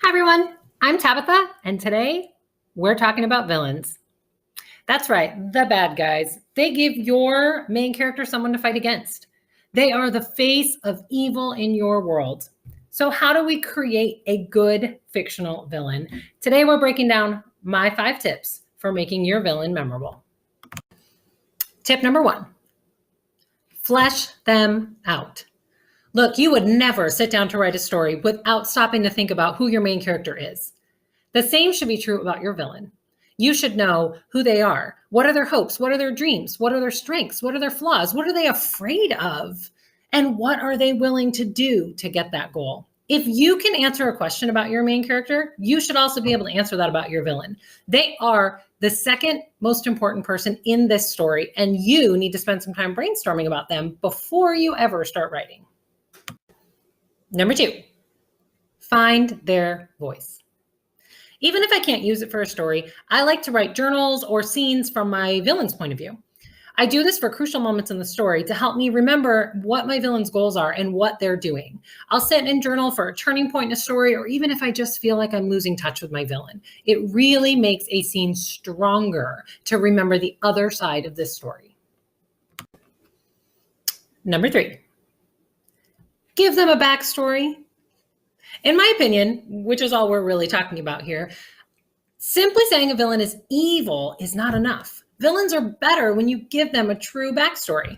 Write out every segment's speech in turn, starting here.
Hi everyone, I'm Tabitha, and today we're talking about villains. That's right, the bad guys. They give your main character someone to fight against. They are the face of evil in your world. So how do we create a good fictional villain? Today we're breaking down my 5 tips for making your villain memorable. Tip number 1, flesh them out. Look, you would never sit down to write a story without stopping to think about who your main character is. The same should be true about your villain. You should know who they are. What are their hopes? What are their dreams? What are their strengths? What are their flaws? What are they afraid of? And what are they willing to do to get that goal? If you can answer a question about your main character, you should also be able to answer that about your villain. They are the second most important person in this story, and you need to spend some time brainstorming about them before you ever start writing. Number 2, find their voice. Even if I can't use it for a story, I like to write journals or scenes from my villain's point of view. I do this for crucial moments in the story to help me remember what my villain's goals are and what they're doing. I'll sit and journal for a turning point in a story, or even if I just feel like I'm losing touch with my villain. It really makes a scene stronger to remember the other side of this story. Number 3, give them a backstory. In my opinion, which is all we're really talking about here, simply saying a villain is evil is not enough. Villains are better when you give them a true backstory.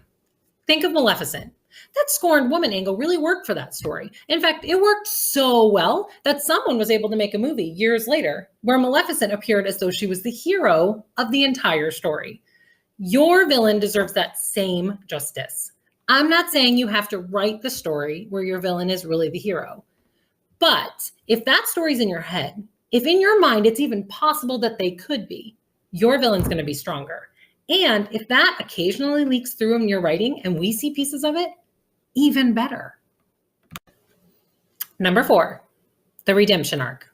Think of Maleficent. That scorned woman angle really worked for that story. In fact, it worked so well that someone was able to make a movie years later where Maleficent appeared as though she was the hero of the entire story. Your villain deserves that same justice. I'm not saying you have to write the story where your villain is really the hero. But if that story's in your head, if in your mind it's even possible that they could be, your villain's going to be stronger. And if that occasionally leaks through in your writing and we see pieces of it, even better. Number 4, the redemption arc.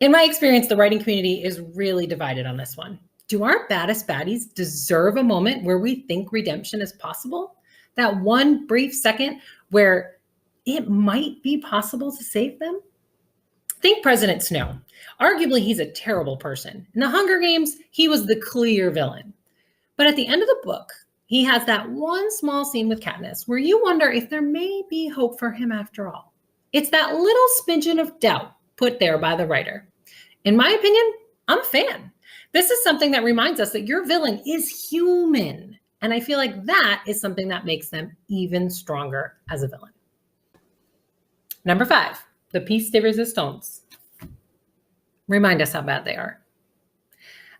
In my experience, the writing community is really divided on this one. Do our baddest baddies deserve a moment where we think redemption is possible? That one brief second where it might be possible to save them? Think President Snow. Arguably, he's a terrible person. In the Hunger Games, he was the clear villain. But at the end of the book, he has that one small scene with Katniss where you wonder if there may be hope for him after all. It's that little smidgen of doubt put there by the writer. In my opinion, I'm a fan. This is something that reminds us that your villain is human. And I feel like that is something that makes them even stronger as a villain. Number 5, the piece de resistance. Remind us how bad they are.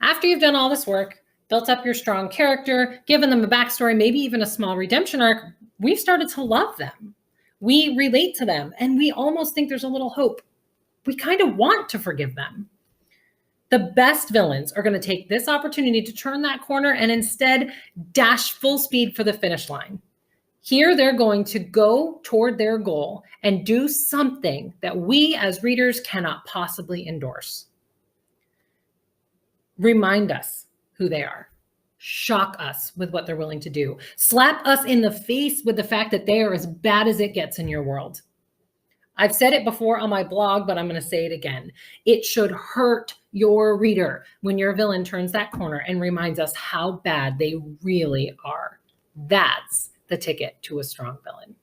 After you've done all this work, built up your strong character, given them a backstory, maybe even a small redemption arc, we've started to love them. We relate to them, and we almost think there's a little hope. We kind of want to forgive them. The best villains are going to take this opportunity to turn that corner and instead dash full speed for the finish line. Here, they're going to go toward their goal and do something that we as readers cannot possibly endorse. Remind us who they are. Shock us with what they're willing to do. Slap us in the face with the fact that they are as bad as it gets in your world. I've said it before on my blog, but I'm going to say it again. It should hurt your reader when your villain turns that corner and reminds us how bad they really are. That's the ticket to a strong villain.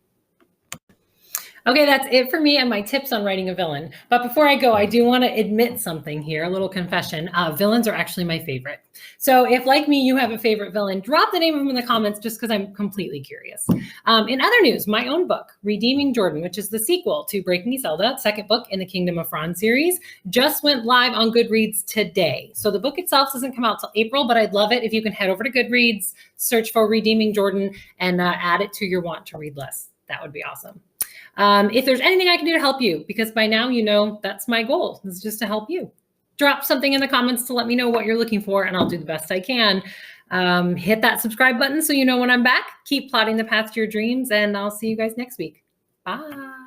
Okay, that's it for me and my tips on writing a villain. But before I go, I do want to admit something here, a little confession. Villains are actually my favorite. So if, like me, you have a favorite villain, drop the name of them in the comments just because I'm completely curious. In other news, my own book, Redeeming Jordan, which is the sequel to Breaking Iselda, second book in the Kingdom of Fronn series, just went live on Goodreads today. So the book itself doesn't come out till April, but I'd love it if you can head over to Goodreads, search for Redeeming Jordan, and add it to your want to read list. That would be awesome. If there's anything I can do to help you, because by now you know that's my goal, is just to help you. Drop something in the comments to let me know what you're looking for, and I'll do the best I can. Hit that subscribe button so you know when I'm back. Keep plotting the path to your dreams, and I'll see you guys next week. Bye.